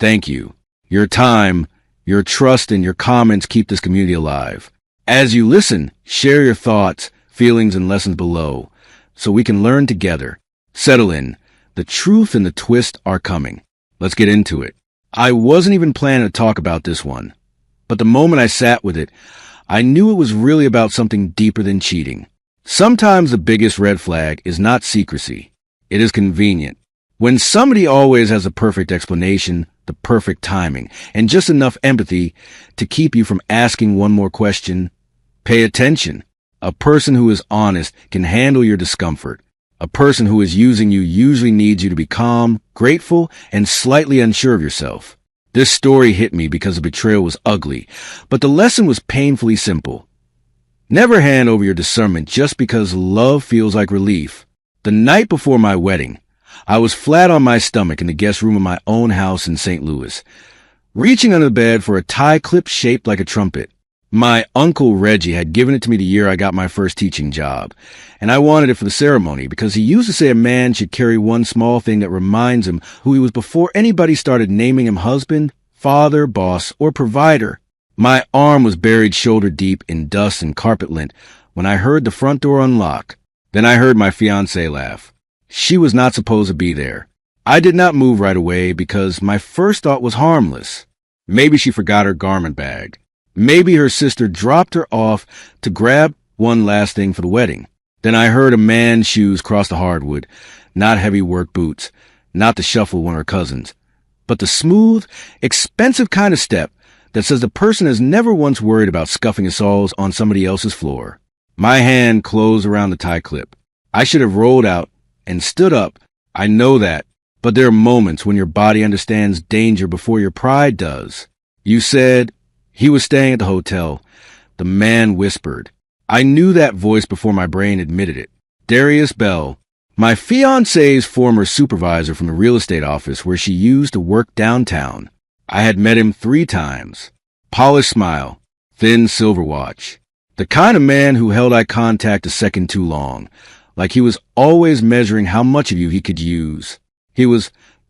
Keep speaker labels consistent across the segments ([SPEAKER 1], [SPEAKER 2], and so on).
[SPEAKER 1] Thank you. Your time, your trust, and your comments keep this community alive. As you listen, share your thoughts, feelings, and lessons below, so we can learn together. Settle in. The truth and the twist are coming. Let's get into it. I wasn't even planning to talk about this one, but the moment I sat with it, I knew it was really about something deeper than cheating. Sometimes the biggest red flag is not secrecy. It is convenient. When somebody always has a perfect explanation, the perfect timing, and just enough empathy to keep you from asking one more question, pay attention. A person who is honest can handle your discomfort. A person who is using you usually needs you to be calm, grateful, and slightly unsure of yourself. This story hit me because the betrayal was ugly, but the lesson was painfully simple. Never hand over your discernment just because love feels like relief. The night before my wedding, I was flat on my stomach in the guest room of my own house in St. Louis, reaching under the bed for a tie clip shaped like a trumpet. My uncle Reggie had given it to me the year I got my first teaching job, and I wanted it for the ceremony because he used to say a man should carry one small thing that reminds him who he was before anybody started naming him husband, father, boss, or provider. My arm was buried shoulder deep in dust and carpet lint when I heard the front door unlock. Then I heard my fiancée laugh. She was not supposed to be there. I did not move right away because my first thought was harmless. Maybe she forgot her garment bag. Maybe her sister dropped her off to grab one last thing for the wedding. Then I heard a man's shoes cross the hardwood, not heavy work boots, not the shuffle of one of her cousins, but the smooth, expensive kind of step that says the person has never once worried about scuffing his soles on somebody else's floor. My hand closed around the tie clip. I should have rolled out and stood up. I know that, but there are moments when your body understands danger before your pride does. You said he was staying at the hotel. The man whispered. I knew that voice before my brain admitted it. Darius Bell, my fiancée's former supervisor from the real estate office where she used to work downtown. I had met him 3 times. Polished smile, thin silver watch. The kind of man who held eye contact a second too long, like he was always measuring how much of you he could use.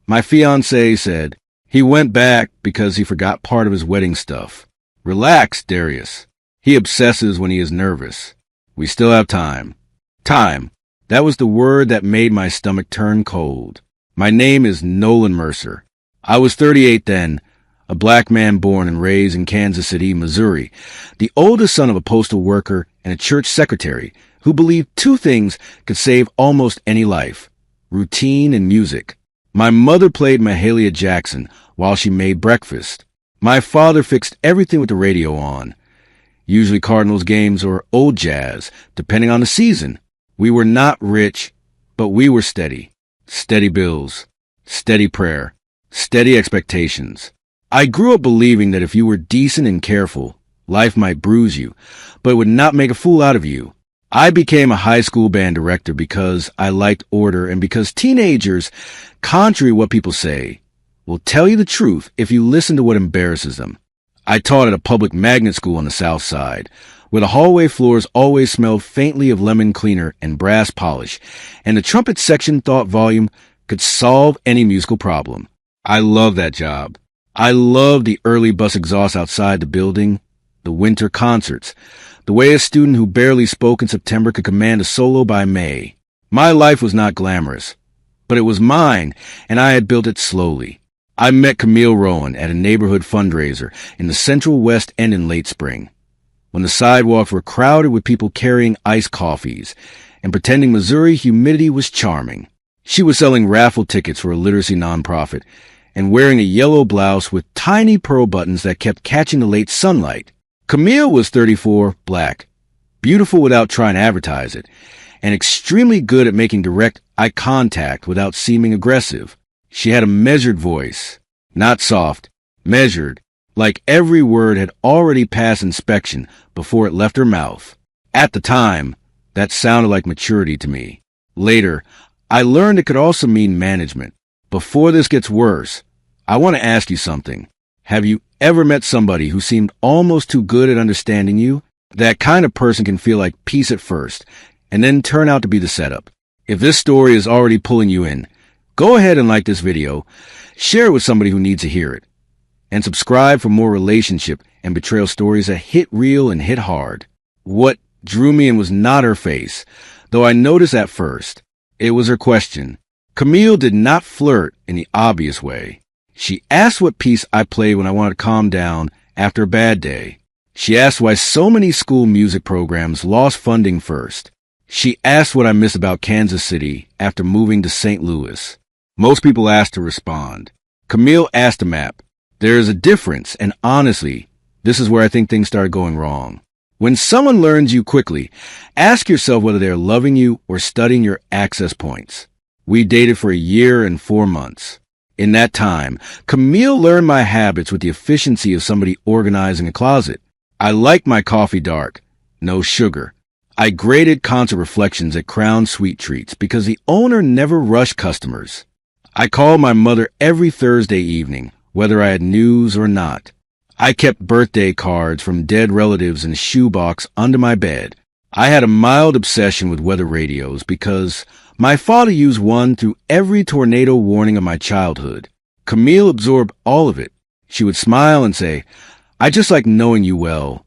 [SPEAKER 1] My fiancée said, he went back because he forgot part of his wedding stuff. Relax, Darius. He obsesses when he is nervous. We still have time. Time. That was the word that made my stomach turn cold. My name is Nolan Mercer. I was 38 then, a black man born and raised in Kansas City, Missouri, the oldest son of a postal worker and a church secretary who believed 2 things could save almost any life: routine and music. My mother played Mahalia Jackson while she made breakfast. My father fixed everything with the radio on, usually Cardinals games or old jazz, depending on the season. We were not rich, but we were steady. Steady bills, steady prayer, steady expectations. I grew up believing that if you were decent and careful, life might bruise you, but it would not make a fool out of you. I became a high school band director because I liked order and because teenagers, contrary to what people say, will tell you the truth if you listen to what embarrasses them. I taught at a public magnet school on the South Side, where the hallway floors always smelled faintly of lemon cleaner and brass polish, and the trumpet section thought volume could solve any musical problem. I loved that job. I loved the early bus exhaust outside the building, the winter concerts, the way a student who barely spoke in September could command a solo by May. My life was not glamorous, but it was mine, and I had built it slowly. I met Camille Rowan at a neighborhood fundraiser in the Central West End in late spring, when the sidewalks were crowded with people carrying iced coffees and pretending Missouri humidity was charming. She was selling raffle tickets for a literacy nonprofit and wearing a yellow blouse with tiny pearl buttons that kept catching the late sunlight. Camille was 34, black, beautiful without trying to advertise it, and extremely good at making direct eye contact without seeming aggressive. She had a measured voice, not soft, measured, like every word had already passed inspection before it left her mouth. At the time, that sounded like maturity to me. Later, I learned it could also mean management. Before this gets worse, I want to ask you something. Have you ever met somebody who seemed almost too good at understanding you? That kind of person can feel like peace at first, and then turn out to be the setup. If this story is already pulling you in, go ahead and like this video. Share it with somebody who needs to hear it. And subscribe for more relationship and betrayal stories that hit real and hit hard. What drew me in was not her face, though I noticed at first. It was her question. Camille did not flirt in the obvious way. She asked what piece I played when I wanted to calm down after a bad day. She asked why so many school music programs lost funding first. She asked what I miss about Kansas City after moving to St. Louis. Most people asked to respond. Camille asked a map. There is a difference, and honestly, this is where I think things started going wrong. When someone learns you quickly, ask yourself whether they're loving you or studying your access points. We dated for a year and 4 months. In that time, Camille learned my habits with the efficiency of somebody organizing a closet. I liked my coffee dark, no sugar. I graded concert reflections at Crown Sweet Treats because the owner never rushed customers. I called my mother every Thursday evening, whether I had news or not. I kept birthday cards from dead relatives in a shoebox under my bed. I had a mild obsession with weather radios because my father used one through every tornado warning of my childhood. Camille absorbed all of it. She would smile and say, "I just like knowing you well."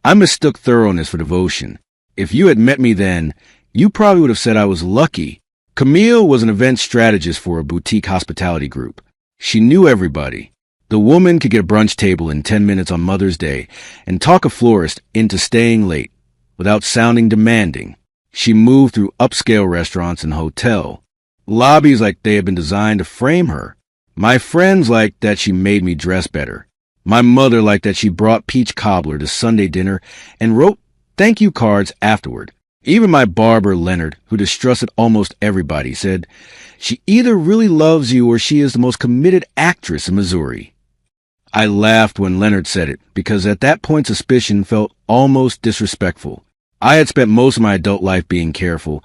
[SPEAKER 1] I mistook thoroughness for devotion. If you had met me then, you probably would have said I was lucky. Camille was an event strategist for a boutique hospitality group. She knew everybody. The woman could get a brunch table in 10 minutes on Mother's Day and talk a florist into staying late without sounding demanding. She moved through upscale restaurants and hotel lobbies like they had been designed to frame her. My friends liked that she made me dress better. My mother liked that she brought peach cobbler to Sunday dinner and wrote thank you cards afterward. Even my barber, Leonard, who distrusted almost everybody, said, "She either really loves you or she is the most committed actress in Missouri." I laughed when Leonard said it, because at that point suspicion felt almost disrespectful. I had spent most of my adult life being careful,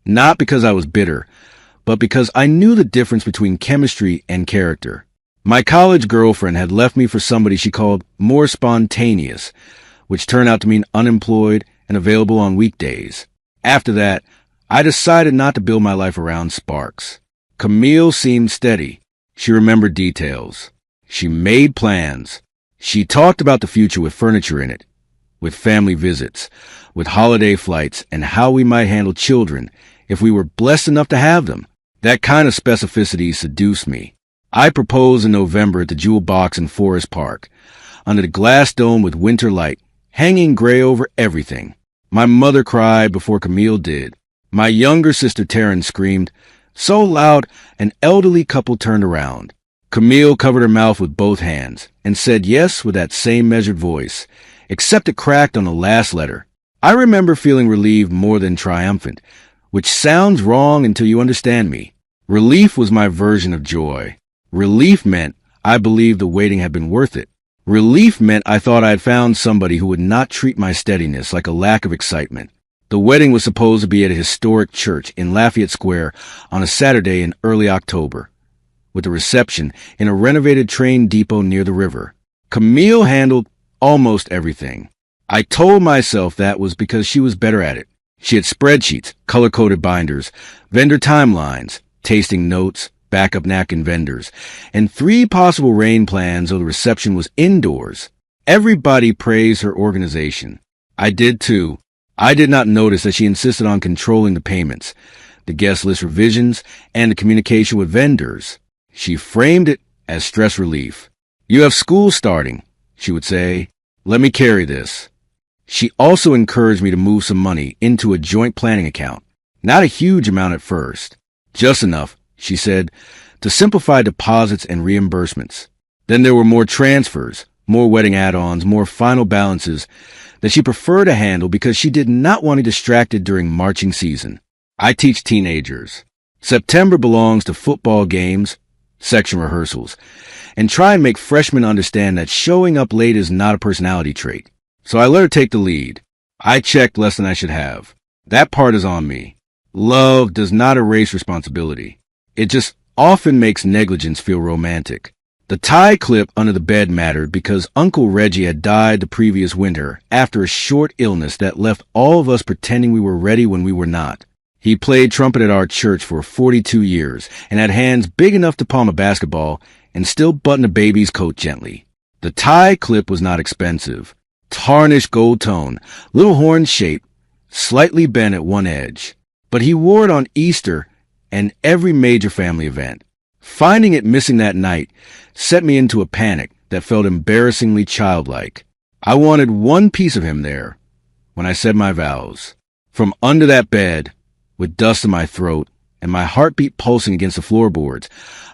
[SPEAKER 1] not because I was bitter, but because I knew the difference between chemistry and character. My college girlfriend had left me for somebody she called more spontaneous, which turned out to mean unemployed and available on weekdays. After that, I decided not to build my life around sparks. Camille seemed steady. She remembered details. She made plans. She talked about the future with furniture in it, with family visits, with holiday flights, and how we might handle children if we were blessed enough to have them. That kind of specificity seduced me. I proposed in November at the Jewel Box in Forest Park, under the glass dome with winter light, hanging gray over everything. My mother cried before Camille did. My younger sister Taryn screamed so loud an elderly couple turned around. Camille covered her mouth with both hands and said yes with that same measured voice, except it cracked on the last letter. I remember feeling relieved more than triumphant, which sounds wrong until you understand me. Relief was my version of joy. Relief meant I believed the waiting had been worth it. Relief meant I thought I had found somebody who would not treat my steadiness like a lack of excitement. The wedding was supposed to be at a historic church in Lafayette Square on a Saturday in early October, with the reception in a renovated train depot near the river. Camille handled almost everything. I told myself that was because she was better at it. She had spreadsheets, color-coded binders, vendor timelines, tasting notes, backup napkin vendors, and 3 possible rain plans though the reception was indoors. Everybody praised her organization. I did too. I did not notice that she insisted on controlling the payments, the guest list revisions, and the communication with vendors. She framed it as stress relief. "You have school starting," she would say. "Let me carry this." She also encouraged me to move some money into a joint planning account. Not a huge amount at first. Just enough, she said, to simplify deposits and reimbursements. Then there were more transfers, more wedding add-ons, more final balances that she preferred to handle because she did not want to be distracted during marching season. I teach teenagers. September belongs to football games, section rehearsals, and try and make freshmen understand that showing up late is not a personality trait. So I let her take the lead. I checked less than I should have. That part is on me. Love does not erase responsibility. It just often makes negligence feel romantic. The tie clip under the bed mattered because Uncle Reggie had died the previous winter after a short illness that left all of us pretending we were ready when we were not. He played trumpet at our church for 42 years and had hands big enough to palm a basketball and still button a baby's coat gently. The tie clip was not expensive. Tarnished gold tone, little horn shape, slightly bent at one edge. But he wore it on Easter and every major family event. Finding it missing that night set me into a panic that felt embarrassingly childlike. I wanted one piece of him there when I said my vows. From under that bed, with dust in my throat and my heartbeat pulsing against the floorboards,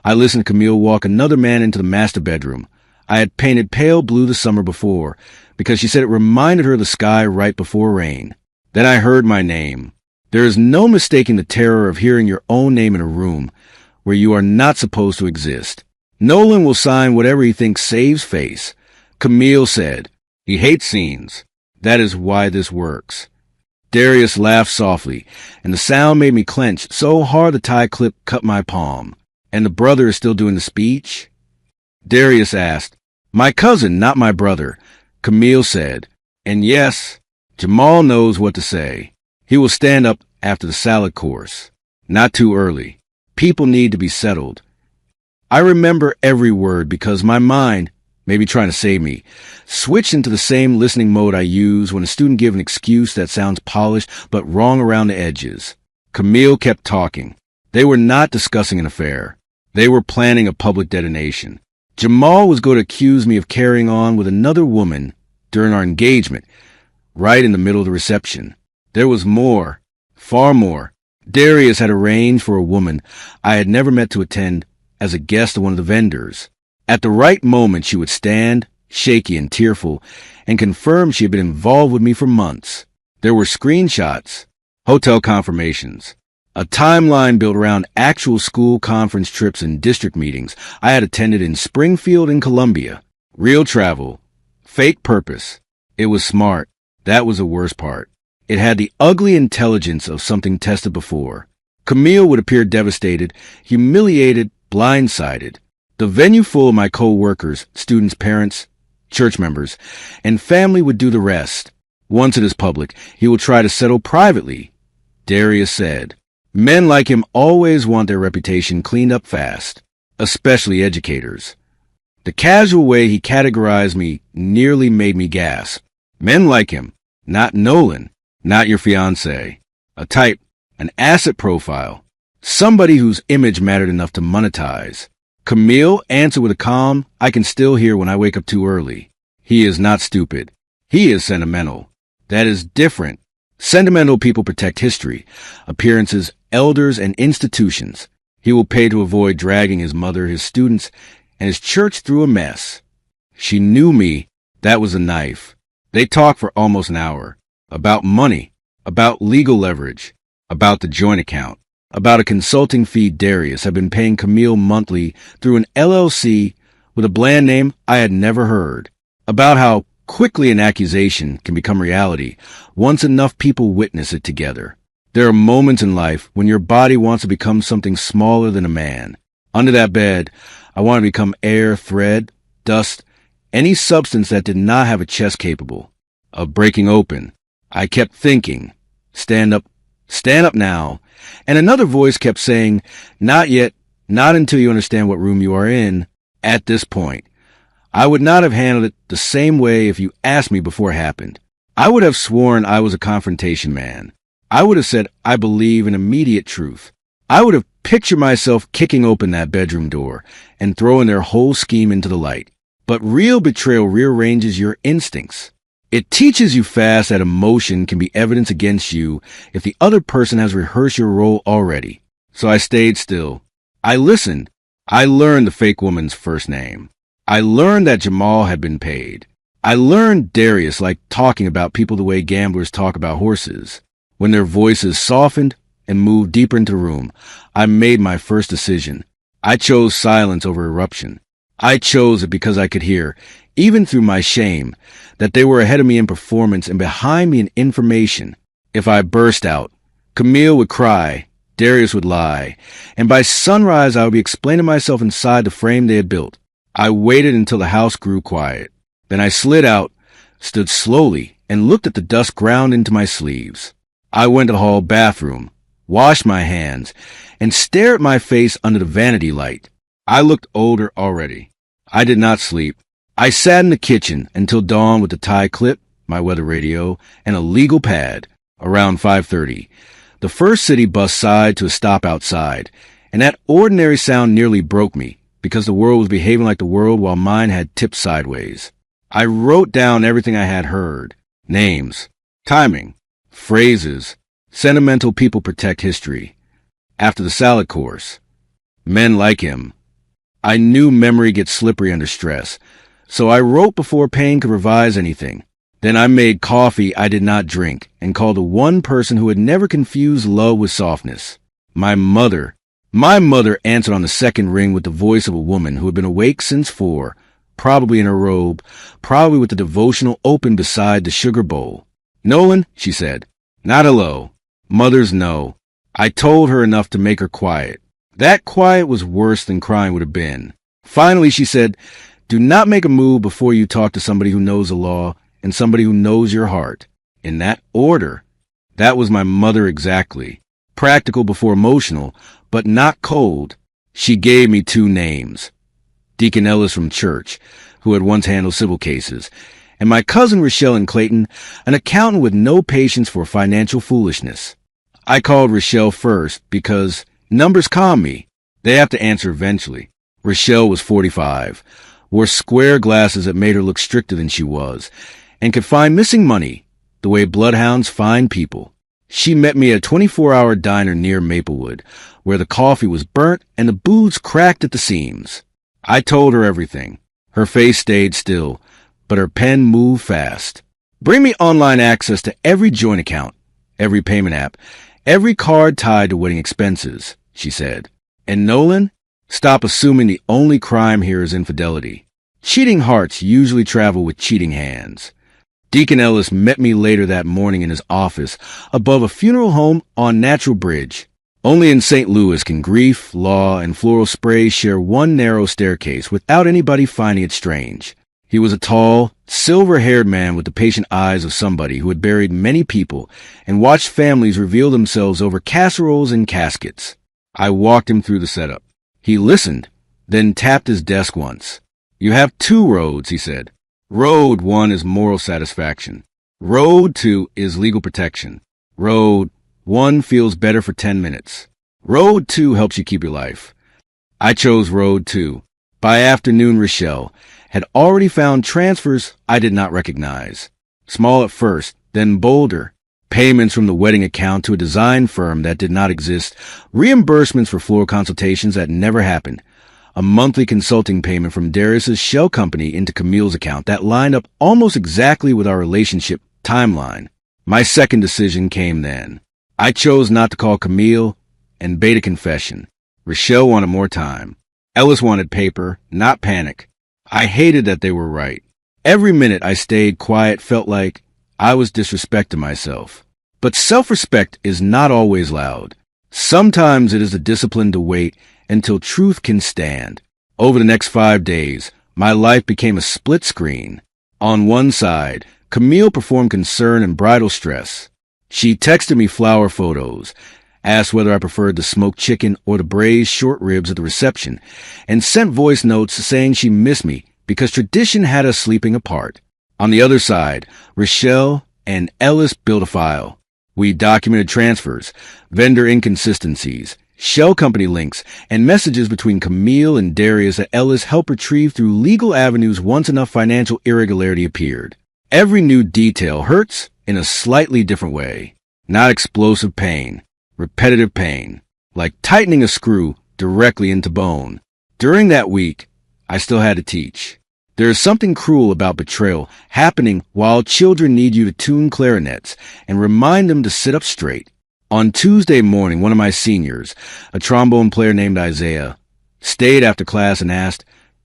[SPEAKER 1] I listened to Camille walk another man into the master bedroom. I had painted pale blue the summer before because she said it reminded her of the sky right before rain. Then I heard my name. There is no mistaking the terror of hearing your own name in a room where you are not supposed to exist. Nolan will sign whatever he thinks saves face. Camille said, "He hates scenes. That is why this works." Darius laughed softly, and the sound made me clench so hard the tie clip cut my palm. "And the brother is still doing the speech?" Darius asked. "My cousin, not my brother," Camille said. "And yes, Jamal knows what to say. He will stand up after the salad course. Not too early. People need to be settled." I remember every word because my mind, maybe trying to save me, switched into the same listening mode I use when a student gives an excuse that sounds polished but wrong around the edges. Camille kept talking. They were not discussing an affair. They were planning a public detonation. Jamal was going to accuse me of carrying on with another woman during our engagement, right in the middle of the reception. There was more, far more. Darius had arranged for a woman I had never met to attend as a guest of one of the vendors. At the right moment, she would stand, shaky and tearful, and confirm she had been involved with me for months. There were screenshots, hotel confirmations, a timeline built around actual school conference trips and district meetings I had attended in Springfield and Columbia. Real travel, fake purpose. It was smart. That was the worst part. It had the ugly intelligence of something tested before. Camille would appear devastated, humiliated, blindsided. The venue full of my co-workers, students, parents, church members, and family would do the rest. Once it is public, he will try to settle privately, Darius said. Men like him always want their reputation cleaned up fast, especially educators. The casual way he categorized me nearly made me gasp. Men like him, not Nolan, not your fiancé. A type, an asset profile, somebody whose image mattered enough to monetize. Camille answered with a calm I can still hear when I wake up too early. He is not stupid. He is sentimental. That is different. Sentimental people protect history, appearances, elders, and institutions. He will pay to avoid dragging his mother, his students, and his church through a mess. She knew me. That was a knife. They talked for almost an hour. About money, about legal leverage, about the joint account, about a consulting fee Darius had been paying Camille monthly through an LLC with a bland name I had never heard, about how quickly an accusation can become reality once enough people witness it together. There are moments in life when your body wants to become something smaller than a man. Under that bed, I wanted to become air, thread, dust, any substance that did not have a chest capable of breaking open. I kept thinking, stand up now. And another voice kept saying, not yet, not until you understand what room you are in at this point. I would not have handled it the same way if you asked me before it happened. I would have sworn I was a confrontation man. I would have said I believe in immediate truth. I would have pictured myself kicking open that bedroom door and throwing their whole scheme into the light. But real betrayal rearranges your instincts. It teaches you fast that emotion can be evidence against you if the other person has rehearsed your role already. So I stayed still. I listened. I learned the fake woman's first name. I learned that Jamal had been paid. I learned Darius liked talking about people the way gamblers talk about horses. When their voices softened and moved deeper into the room, I made my first decision. I chose silence over eruption. I chose it because I could hear, even through my shame, that they were ahead of me in performance and behind me in information. If I burst out, Camille would cry, Darius would lie, and by sunrise I would be explaining myself inside the frame they had built. I waited until the house grew quiet. Then I slid out, stood slowly, and looked at the dust ground into my sleeves. I went to the hall bathroom, wash my hands, and stare at my face under the vanity light. I looked older already. I did not sleep. I sat in the kitchen until dawn with the tie clip, my weather radio, and a legal pad. Around 5:30, the first city bus sighed to a stop outside, and that ordinary sound nearly broke me because the world was behaving like the world while mine had tipped sideways. I wrote down everything I had heard. Names, timing, phrases, sentimental people protect history. After the salad course, men like him. I knew memory gets slippery under stress, so I wrote before pain could revise anything. Then I made coffee I did not drink and called the one person who had never confused love with softness. My mother. My mother answered on the second ring with the voice of a woman who had been awake since 4, probably in her robe, probably with the devotional open beside the sugar bowl. "Nolan," she said. Not hello. Mothers know. I told her enough to make her quiet. That quiet was worse than crying would have been. Finally, she said, "Do not make a move before you talk to somebody who knows the law and somebody who knows your heart." In that order. That was my mother exactly. Practical before emotional, but not cold. She gave me 2 names. Deacon Ellis from church, who had once handled civil cases, and my cousin Rochelle in Clayton, an accountant with no patience for financial foolishness. I called Rochelle first because numbers calm me. They have to answer eventually. Rochelle was 45, wore square glasses that made her look stricter than she was, and could find missing money, the way bloodhounds find people. She met me at a 24-hour diner near Maplewood, where the coffee was burnt and the booze cracked at the seams. I told her everything. Her face stayed still, but her pen moved fast. "Bring me online access to every joint account, every payment app, every card tied to wedding expenses," she said. "And Nolan, stop assuming the only crime here is infidelity. Cheating hearts usually travel with cheating hands." Deacon Ellis met me later that morning in his office above a funeral home on Natural Bridge. Only in St. Louis can grief, law, and floral sprays share one narrow staircase without anybody finding it strange. He was a tall, silver-haired man with the patient eyes of somebody who had buried many people and watched families reveal themselves over casseroles and caskets. I walked him through the setup. He listened, then tapped his desk once. "You have 2 roads," he said. Road 1 is moral satisfaction. Road 2 is legal protection. Road 1 feels better for 10 minutes. Road 2 helps you keep your life. I chose Road 2. By afternoon, Rochelle had already found transfers I did not recognize. Small at first, then bolder. Payments from the wedding account to a design firm that did not exist. Reimbursements for floral consultations that never happened. A monthly consulting payment from Darius's shell company into Camille's account that lined up almost exactly with our relationship timeline. My second decision came then. I chose not to call Camille and bait a confession. Rochelle wanted more time. Ellis wanted paper, not panic. I hated that they were right. Every minute I stayed quiet felt like I was disrespecting myself. But self-respect is not always loud. Sometimes it is the discipline to wait until truth can stand. Over the next 5 days, my life became a split screen. On one side, Camille performed concern and bridal stress. She texted me flower photos, asked whether I preferred the smoked chicken or the braised short ribs at the reception, and sent voice notes saying she missed me because tradition had us sleeping apart. On the other side, Rochelle and Ellis built a file. We documented transfers, vendor inconsistencies, shell company links, and messages between Camille and Darius that Ellis helped retrieve through legal avenues once enough financial irregularity appeared. Every new detail hurts in a slightly different way. Not explosive pain, repetitive pain, like tightening a screw directly into bone. During that week, I still had to teach. There is something cruel about betrayal happening while children need you to tune clarinets and remind them to sit up straight. On Tuesday morning, one of my seniors, a trombone player named Isaiah, stayed after class and asked,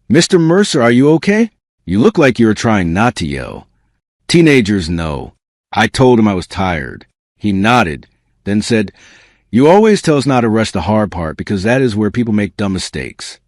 [SPEAKER 1] "Mr. Mercer, are you okay? You look like you were trying not to yell." Teenagers know. I told him I was tired. He nodded, then said, "You always tell us not to rush the hard part because that is where people make dumb mistakes."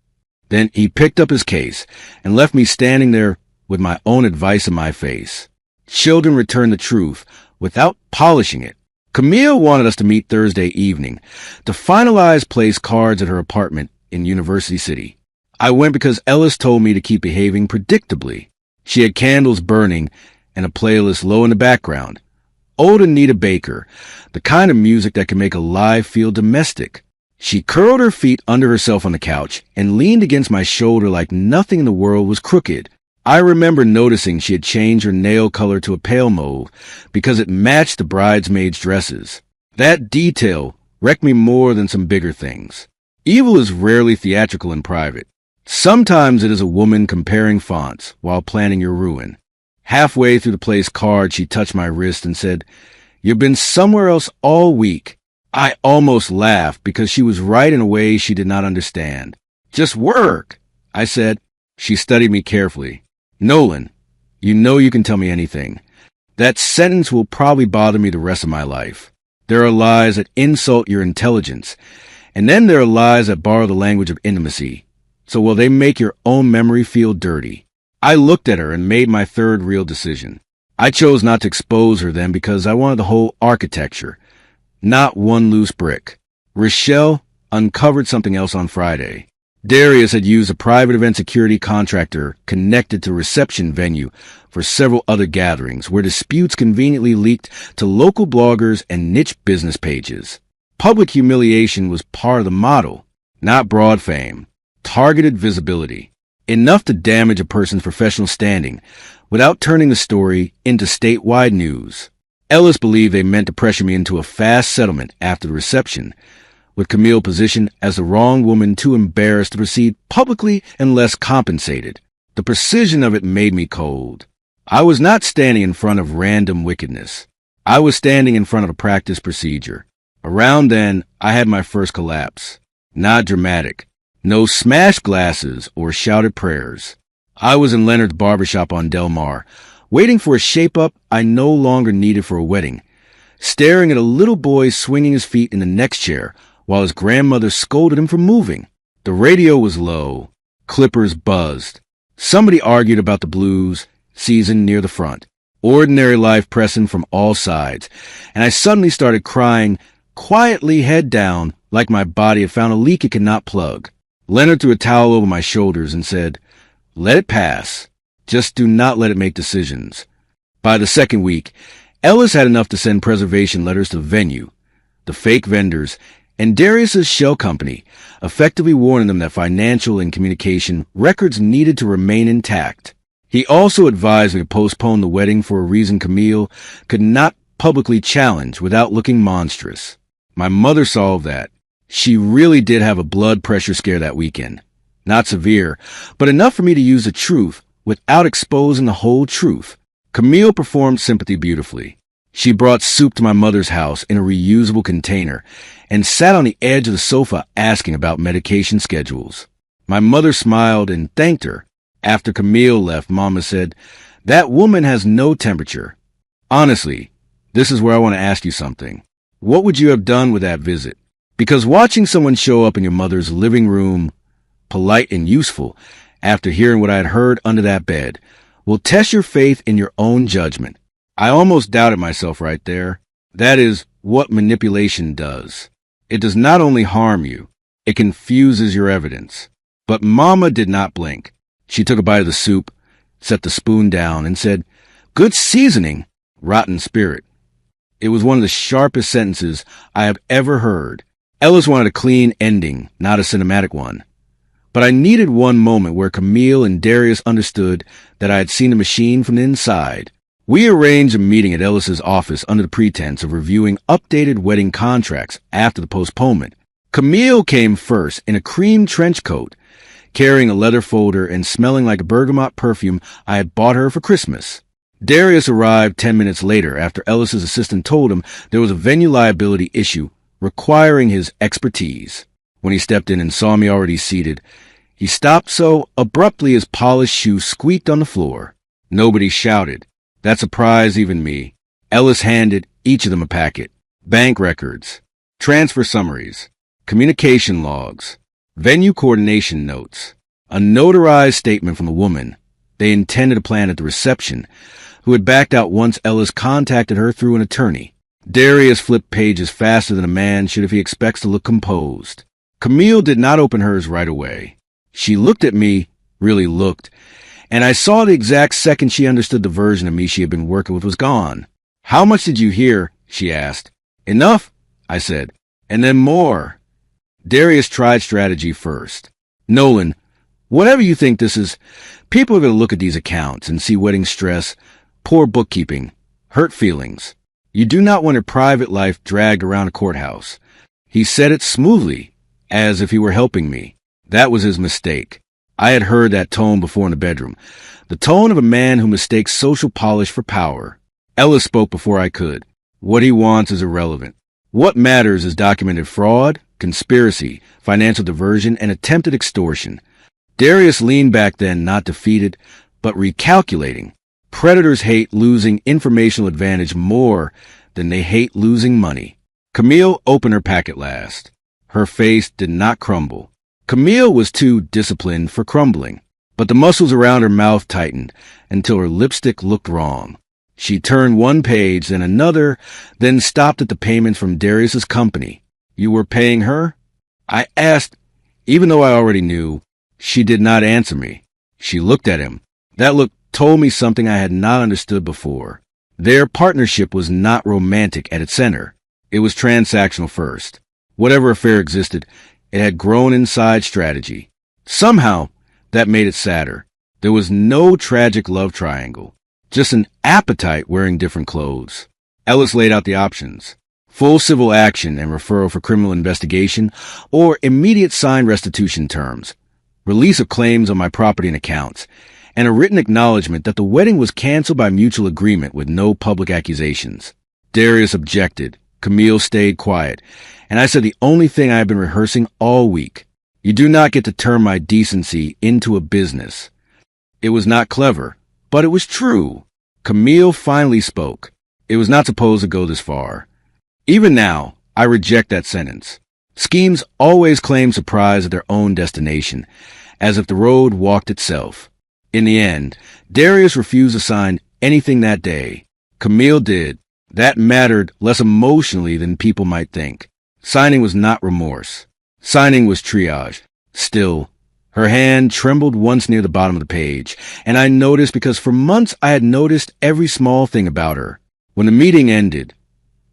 [SPEAKER 1] Then he picked up his case and left me standing there with my own advice in my face. Children return the truth without polishing it. Camille wanted us to meet Thursday evening to finalize place cards at her apartment in University City. I went because Ellis told me to keep behaving predictably. She had candles burning and a playlist low in the background. Old Anita Baker, the kind of music that can make a live feel domestic. She curled her feet under herself on the couch and leaned against my shoulder like nothing in the world was crooked. I remember noticing she had changed her nail color to a pale mauve because it matched the bridesmaids' dresses. That detail wrecked me more than some bigger things. Evil is rarely theatrical in private. Sometimes it is a woman comparing fonts while planning your ruin. Halfway through the place card, she touched my wrist and said, "You've been somewhere else all week." I almost laughed because she was right in a way she did not understand. "Just work," I said. She studied me carefully. "Nolan, you know you can tell me anything. That sentence will probably bother me the rest of my life. There are lies that insult your intelligence, and then there are lies that borrow the language of intimacy. So will they make your own memory feel dirty?" I looked at her and made my third real decision. I chose not to expose her then because I wanted the whole architecture, not one loose brick. Rochelle uncovered something else on Friday. Darius had used a private event security contractor connected to a reception venue for several other gatherings where disputes conveniently leaked to local bloggers and niche business pages. Public humiliation was part of the model, not broad fame. Targeted visibility. Enough to damage a person's professional standing without turning the story into statewide news. Ellis believed they meant to pressure me into a fast settlement after the reception, with Camille positioned as the wrong woman too embarrassed to proceed publicly unless compensated. The precision of it made me cold. I was not standing in front of random wickedness. I was standing in front of a practiced procedure. Around then, I had my first collapse. Not dramatic. No smashed glasses or shouted prayers. I was in Leonard's barbershop on Del Mar, waiting for a shape-up I no longer needed for a wedding, staring at a little boy swinging his feet in the next chair while his grandmother scolded him for moving. The radio was low. Clippers buzzed. Somebody argued about the Blues season near the front. Ordinary life pressing from all sides, and I suddenly started crying, quietly head down, like my body had found a leak it could not plug. Leonard threw a towel over my shoulders and said, "Let it pass. Just do not let it make decisions." By the second week, Ellis had enough to send preservation letters to the venue, the fake vendors, and Darius's shell company, effectively warning them that financial and communication records needed to remain intact. He also advised me to postpone the wedding for a reason Camille could not publicly challenge without looking monstrous. My mother solved that. She really did have a blood pressure scare that weekend. Not severe, but enough for me to use the truth without exposing the whole truth. Camille performed sympathy beautifully. She brought soup to my mother's house in a reusable container and sat on the edge of the sofa asking about medication schedules. My mother smiled and thanked her. After Camille left, Mama said, "That woman has no temperature." Honestly, this is where I want to ask you something. What would you have done with that visit? Because watching someone show up in your mother's living room, polite and useful, after hearing what I had heard under that bed, will test your faith in your own judgment. I almost doubted myself right there. That is what manipulation does. It does not only harm you, it confuses your evidence. But Mama did not blink. She took a bite of the soup, set the spoon down, and said, "Good seasoning, rotten spirit." It was one of the sharpest sentences I have ever heard. Ellis wanted a clean ending, not a cinematic one. But I needed one moment where Camille and Darius understood that I had seen the machine from the inside. We arranged a meeting at Ellis's office under the pretense of reviewing updated wedding contracts after the postponement. Camille came first in a cream trench coat, carrying a leather folder and smelling like a bergamot perfume I had bought her for Christmas. Darius arrived 10 minutes later after Ellis's assistant told him there was a venue liability issue requiring his expertise. When he stepped in and saw me already seated, he stopped so abruptly his polished shoe squeaked on the floor. Nobody shouted. That surprised even me. Ellis handed each of them a packet. Bank records, transfer summaries, communication logs, venue coordination notes, a notarized statement from a woman they intended to plan at the reception, who had backed out once Ellis contacted her through an attorney. Darius flipped pages faster than a man should if he expects to look composed. Camille did not open hers right away. She looked at me, really looked, and I saw the exact second she understood the version of me she had been working with was gone. "How much did you hear?" she asked. "Enough," I said. "And then more." Darius tried strategy first. "Nolan, whatever you think this is, people are going to look at these accounts and see wedding stress, poor bookkeeping, hurt feelings. You do not want your private life dragged around a courthouse." He said it smoothly, as if he were helping me. That was his mistake. I had heard that tone before in the bedroom. The tone of a man who mistakes social polish for power. Ellis spoke before I could. What he wants is irrelevant. What matters is documented fraud, conspiracy, financial diversion, and attempted extortion. Darius leaned back then, not defeated, but recalculating. Predators hate losing informational advantage more than they hate losing money. Camille opened her packet last. Her face did not crumble. Camille was too disciplined for crumbling, but the muscles around her mouth tightened until her lipstick looked wrong. She turned one page, then another, then stopped at the payments from Darius's company. "You were paying her?" I asked, even though I already knew. She did not answer me. She looked at him. That look told me something I had not understood before. Their partnership was not romantic at its center. It was transactional first. Whatever affair existed, it had grown inside strategy. Somehow, that made it sadder. There was no tragic love triangle, just an appetite wearing different clothes. Ellis laid out the options: full civil action and referral for criminal investigation, or immediate signed restitution terms, release of claims on my property and accounts, and a written acknowledgement that the wedding was canceled by mutual agreement with no public accusations. Darius objected. Camille stayed quiet, and I said the only thing I had been rehearsing all week. You do not get to turn my decency into a business. It was not clever, but it was true. Camille finally spoke. It was not supposed to go this far. Even now, I reject that sentence. Schemes always claim surprise at their own destination, as if the road walked itself. In the end, Darius refused to sign anything that day. Camille did. That mattered less emotionally than people might think. Signing was not remorse. Signing was triage. Still, her hand trembled once near the bottom of the page, and I noticed because for months I had noticed every small thing about her. When the meeting ended,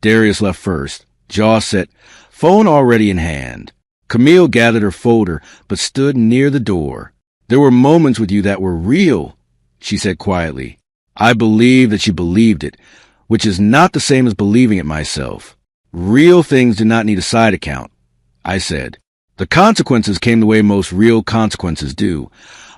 [SPEAKER 1] Darius left first, jaw set, phone already in hand. Camille gathered her folder, but stood near the door. "There were moments with you that were real," she said quietly. I believed that she believed it, which is not the same as believing it myself. "Real things do not need a side account," I said. The consequences came the way most real consequences do,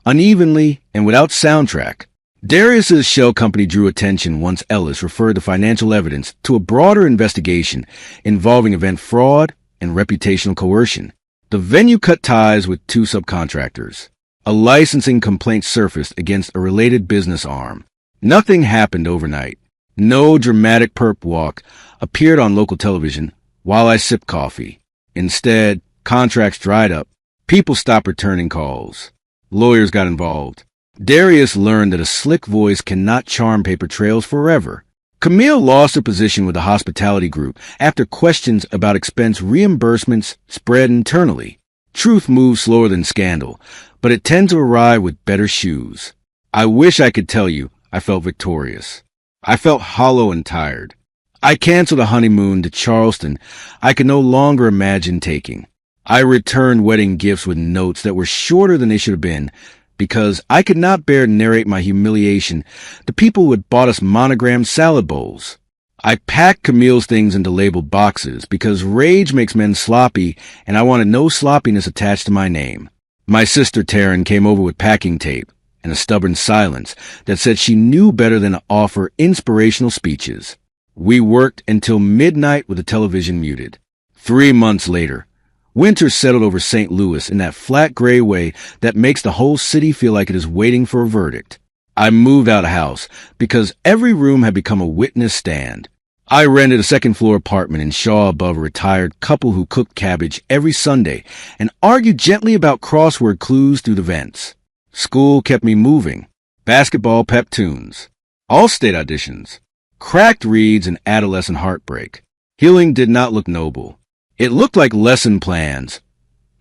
[SPEAKER 1] unevenly and without soundtrack. Darius's shell company drew attention once Ellis referred the financial evidence to a broader investigation involving event fraud and reputational coercion. The venue cut ties with 2 subcontractors. A licensing complaint surfaced against a related business arm. Nothing happened overnight. No dramatic perp walk appeared on local television while I sipped coffee. Instead, contracts dried up. People stopped returning calls. Lawyers got involved. Darius learned that a slick voice cannot charm paper trails forever. Camille lost her position with the hospitality group after questions about expense reimbursements spread internally. Truth moves slower than scandal, but it tends to arrive with better shoes. I wish I could tell you I felt victorious. I felt hollow and tired. I canceled a honeymoon to Charleston I could no longer imagine taking. I returned wedding gifts with notes that were shorter than they should have been, because I could not bear to narrate my humiliation to people who had bought us monogrammed salad bowls. I packed Camille's things into labeled boxes because rage makes men sloppy, and I wanted no sloppiness attached to my name. My sister Taryn came over with packing tape and a stubborn silence that said she knew better than to offer inspirational speeches. We worked until midnight with the television muted. 3 months later, winter settled over St. Louis in that flat gray way that makes the whole city feel like it is waiting for a verdict. I moved out of house because every room had become a witness stand. I rented a second-floor apartment in Shaw above a retired couple who cooked cabbage every Sunday and argued gently about crossword clues through the vents. School kept me moving. Basketball pep tunes. All-state auditions. Cracked reads and adolescent heartbreak. Healing did not look noble. It looked like lesson plans,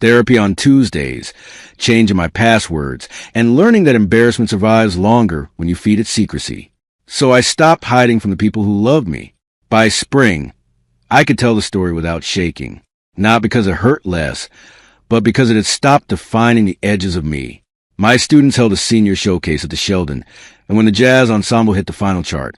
[SPEAKER 1] therapy on Tuesdays, changing my passwords, and learning that embarrassment survives longer when you feed it secrecy. So I stopped hiding from the people who loved me. By spring, I could tell the story without shaking, not because it hurt less, but because it had stopped defining the edges of me. My students held a senior showcase at the Sheldon, and when the jazz ensemble hit the final chart,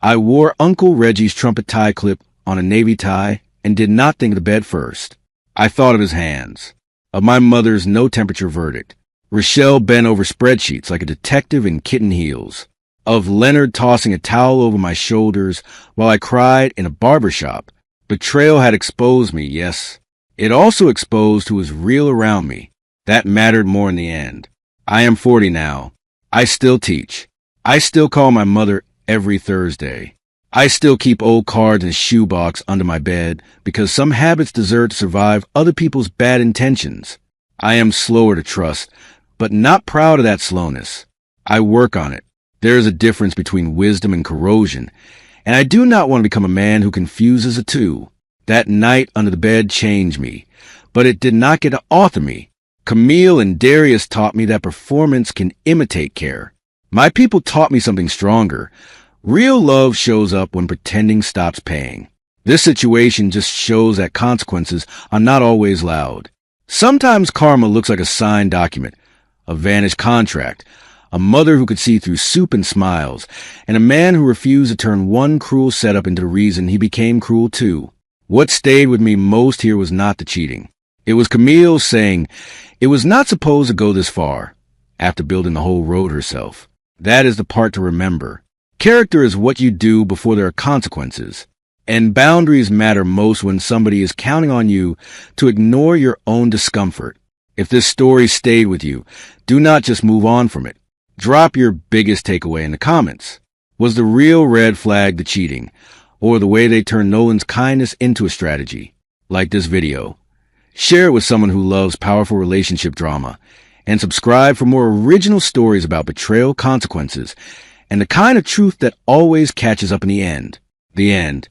[SPEAKER 1] I wore Uncle Reggie's trumpet tie clip on a navy tie and did not think of the bed first. I thought of his hands, of my mother's no-temperature verdict. Rochelle bent over spreadsheets like a detective in kitten heels, of Leonard tossing a towel over my shoulders while I cried in a barber shop. Betrayal had exposed me, yes. It also exposed who was real around me. That mattered more in the end. I am 40 now. I still teach. I still call my mother every Thursday. I still keep old cards in a shoebox under my bed because some habits deserve to survive other people's bad intentions. I am slower to trust, but not proud of that slowness. I work on it. There is a difference between wisdom and corrosion, and I do not want to become a man who confuses the two. That night under the bed changed me, but it did not get to author me. Camille and Darius taught me that performance can imitate care. My people taught me something stronger. Real love shows up when pretending stops paying. This situation just shows that consequences are not always loud. Sometimes karma looks like a signed document, a vanished contract, a mother who could see through soup and smiles, and a man who refused to turn one cruel setup into the reason he became cruel too. What stayed with me most here was not the cheating. It was Camille saying it was not supposed to go this far after building the whole road herself. That is the part to remember. Character is what you do before there are consequences. And boundaries matter most when somebody is counting on you to ignore your own discomfort. If this story stayed with you, do not just move on from it. Drop your biggest takeaway in the comments. Was the real red flag the cheating, or the way they turned Nolan's kindness into a strategy? Like this video. Share it with someone who loves powerful relationship drama, and subscribe for more original stories about betrayal, consequences, and the kind of truth that always catches up in the end. The end.